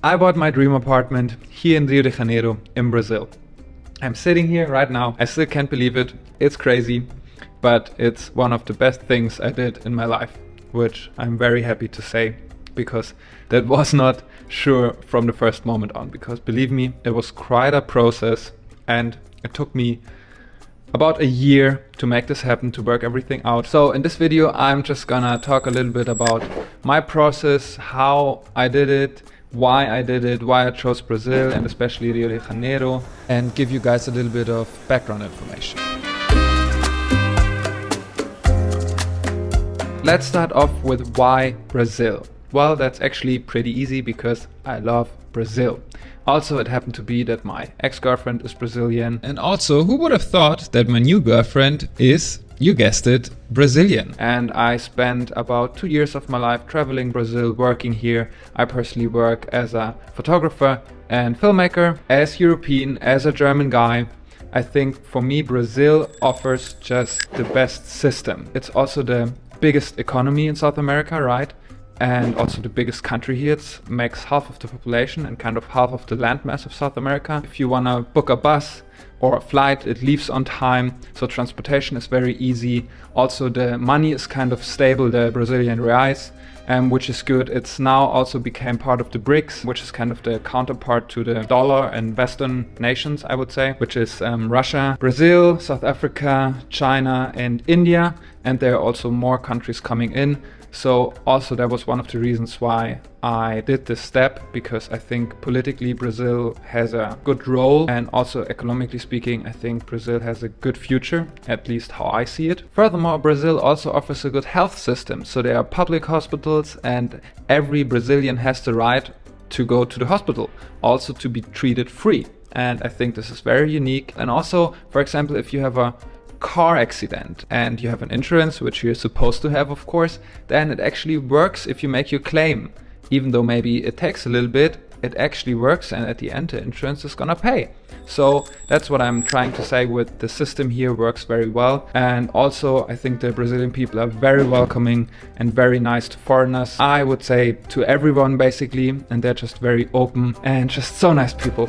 I bought my dream apartment here in Rio de Janeiro in Brazil. I'm sitting here right now. I still can't believe it. It's crazy, but it's one of the best things I did in my life, which I'm very happy to say, because that was not sure from the first moment on, because believe me, it was quite a process and it took me about a year to make this happen, to work everything out. So in this video, I'm just gonna talk a little bit about my process, how I did it, why I did it, why I chose Brazil and especially Rio de Janeiro, and give you guys a little bit of background information. Let's start off with why Brazil. Well, that's actually pretty easy because I love Brazil. Also, it happened to be that my ex-girlfriend is Brazilian. And also, who would have thought that my new girlfriend is, you guessed it, Brazilian. And I spent about 2 years of my life traveling Brazil, working here. I personally work as a photographer and filmmaker. As European, as a German guy, I think for me Brazil offers just the best system. It's also the biggest economy in South America, right? And also the biggest country here. It makes half of the population and kind of half of the landmass of South America. If you want to book a bus or a flight, it leaves on time, so transportation is very easy. Also the money is kind of stable, the Brazilian reais, which is good. It's now also became part of the BRICS, which is kind of the counterpart to the dollar and Western nations, I would say, which is Russia, Brazil, South Africa, China and India, and there are also more countries coming in. So also that was one of the reasons why I did this step, because I think politically Brazil has a good role, and also economically speaking I think Brazil has a good future, at least how I see it. Furthermore, Brazil also offers a good health system, so there are public hospitals and every Brazilian has the right to go to the hospital, also to be treated free. And I think this is very unique. And also, for example, if you have a car accident and you have an insurance, which you're supposed to have of course, then it actually works if you make your claim. Even though maybe it takes a little bit, it actually works, and at the end the insurance is gonna pay. So that's what I'm trying to say with the system here works very well. And also I think the Brazilian people are very welcoming and very nice to foreigners. I would say to everyone basically, and they're just very open and just so nice people.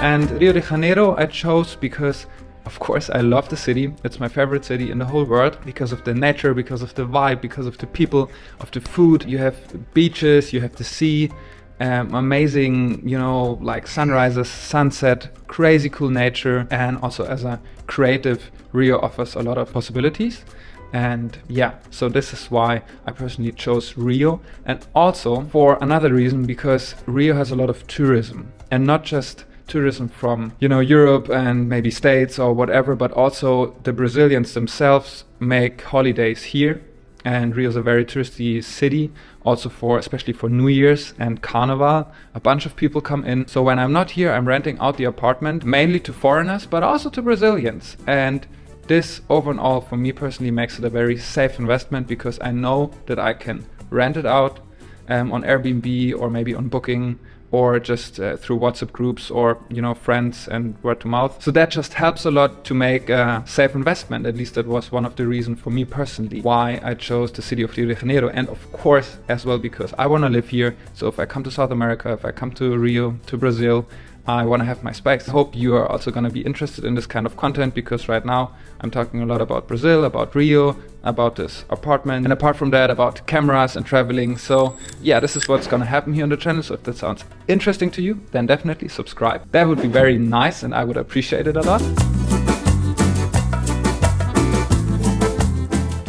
And Rio de Janeiro I chose because, of course, I love the city. It's my favorite city in the whole world because of the nature, because of the vibe, because of the people, of the food. You have beaches, you have the sea, amazing, you know, like sunrises, sunset, crazy cool nature. And also as a creative, Rio offers a lot of possibilities. And yeah, so this is why I personally chose Rio. And also for another reason, because Rio has a lot of tourism, and not just tourism from, you know, Europe and maybe States or whatever, but also the Brazilians themselves make holidays here. And Rio is a very touristy city, also for, especially for New Year's and Carnival, a bunch of people come in. So when I'm not here, I'm renting out the apartment mainly to foreigners, but also to Brazilians. And this overall for me personally makes it a very safe investment, because I know that I can rent it out on Airbnb or maybe on Booking, or just through WhatsApp groups or, you know, friends and word to mouth. So that just helps a lot to make a safe investment. At least that was one of the reasons for me personally why I chose the city of Rio de Janeiro. And of course as well because I want to live here. So if I come to South America, if I come to Rio, to Brazil, I want to have my space. I hope you are also going to be interested in this kind of content, because right now I'm talking a lot about Brazil, about Rio, about this apartment, and apart from that about cameras and traveling. So yeah, this is what's going to happen here on the channel. So if that sounds interesting to you, then definitely subscribe. That would be very nice and I would appreciate it a lot.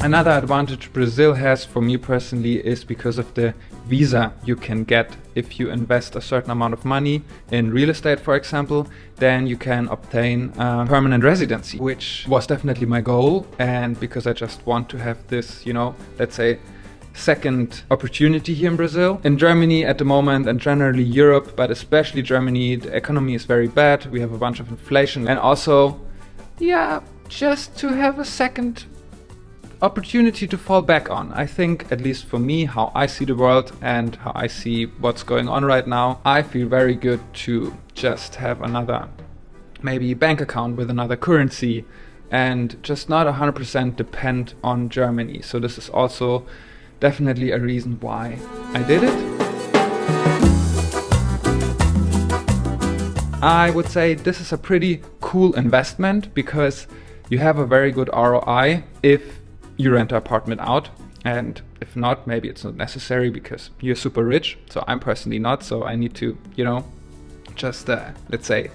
Another advantage Brazil has for me personally is because of the visa you can get if you invest a certain amount of money in real estate, for example. Then you can obtain permanent residency, which was definitely my goal. And because I just want to have this, you know, let's say second opportunity here in Brazil. In Germany at the moment, and generally Europe, but especially Germany, the economy is very bad. We have a bunch of inflation, and also, yeah, just to have a second opportunity to fall back on. I think, at least for me, how I see the world and how I see what's going on right now, I feel very good to just have another maybe bank account with another currency and just not 100% depend on Germany. So this is also definitely a reason why I did it. I would say this is a pretty cool investment because you have a very good ROI if you rent an apartment out, and if not, maybe it's not necessary because you're super rich. So I'm personally not, so I need to, just let's say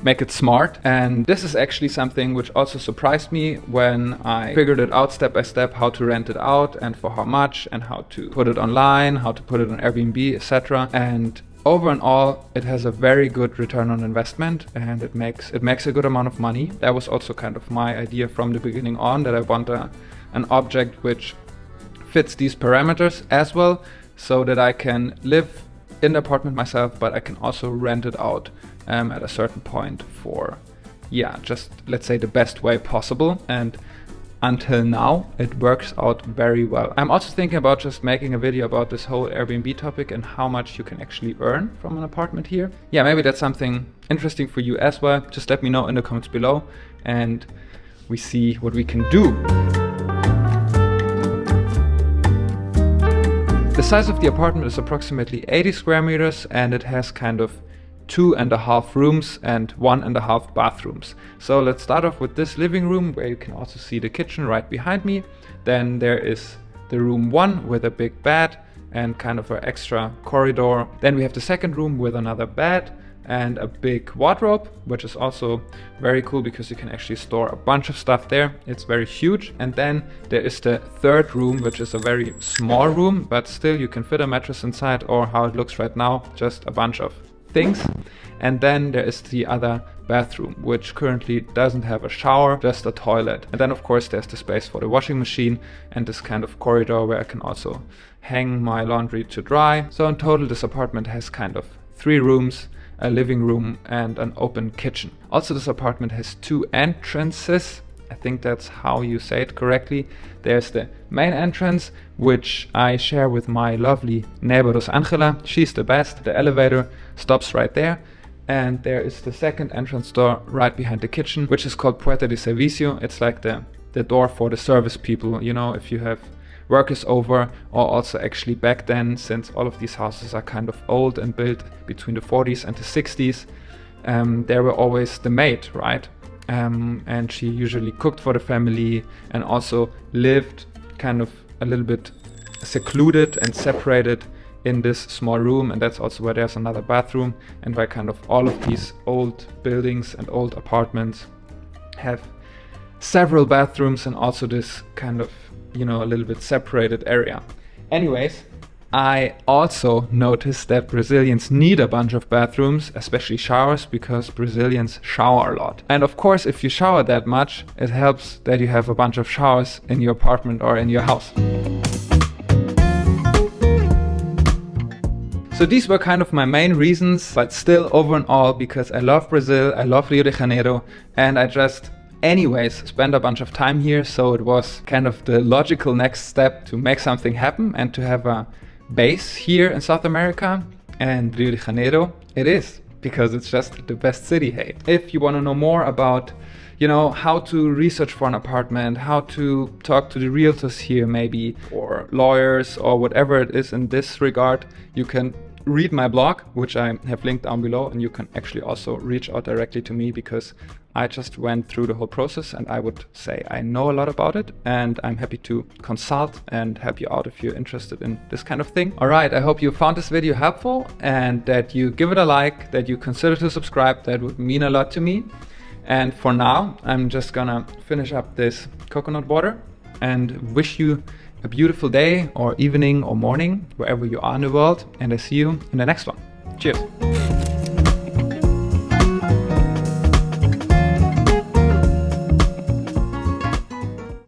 make it smart. And this is actually something which also surprised me when I figured it out step by step, how to rent it out and for how much, and how to put it online, how to put it on Airbnb, etc. And over and all, it has a very good return on investment, and it makes a good amount of money. That was also kind of my idea from the beginning on, that I want an object which fits these parameters as well, so that I can live in the apartment myself, but I can also rent it out at a certain point for, just let's say the best way possible. And until now, it works out very well. I'm also thinking about just making a video about this whole Airbnb topic and how much you can actually earn from an apartment here. Yeah, maybe that's something interesting for you as well. Just let me know in the comments below and we see what we can do. The size of the apartment is approximately 80 square meters and it has kind of 2.5 rooms and 1.5 bathrooms. So let's start off with this living room where you can also see the kitchen right behind me. Then there is the room 1 with a big bed and kind of an extra corridor. Then we have the second room with another bed and a big wardrobe, which is also very cool because you can actually store a bunch of stuff there. It's very huge. And then there is the third room, which is a very small room, but still you can fit a mattress inside, or how it looks right now, just a bunch of things. And then there is the other bathroom, which currently doesn't have a shower, just a toilet. And then of course there's the space for the washing machine and this kind of corridor where I can also hang my laundry to dry. So in total this apartment has kind of 3 rooms, a living room and an open kitchen. Also this apartment has 2 entrances. I think that's how you say it correctly. There's the main entrance, which I share with my lovely neighbor Angela. She's the best. The elevator stops right there. And there is the second entrance door right behind the kitchen, which is called Puerta de Servicio. It's like the door for the service people, if you have workers over, or also actually back then, since all of these houses are kind of old and built between the 40s and the 60s, there were always the maid, right? And she usually cooked for the family and also lived kind of a little bit secluded and separated in this small room. And that's also where there's another bathroom, and where kind of all of these old buildings and old apartments have several bathrooms and also this kind of, a little bit separated area. Anyways, I also noticed that Brazilians need a bunch of bathrooms, especially showers, because Brazilians shower a lot. And of course, if you shower that much, it helps that you have a bunch of showers in your apartment or in your house. So these were kind of my main reasons, but still over and all, because I love Brazil, I love Rio de Janeiro, and I just anyways spent a bunch of time here. So it was kind of the logical next step to make something happen and to have a base here in South America. And Rio de Janeiro it is, because it's just the best city, hey. If you want to know more about how to research for an apartment, how to talk to the realtors here maybe, or lawyers, or whatever it is in this regard, you can read my blog, which I have linked down below, and you can actually also reach out directly to me, because I just went through the whole process and I would say I know a lot about it, and I'm happy to consult and help you out if you're interested in this kind of thing. Alright, I hope you found this video helpful and that you give it a like, that you consider to subscribe. That would mean a lot to me. And for now, I'm just gonna finish up this coconut water and wish you a beautiful day or evening or morning, wherever you are in the world. And I see you in the next one. Cheers.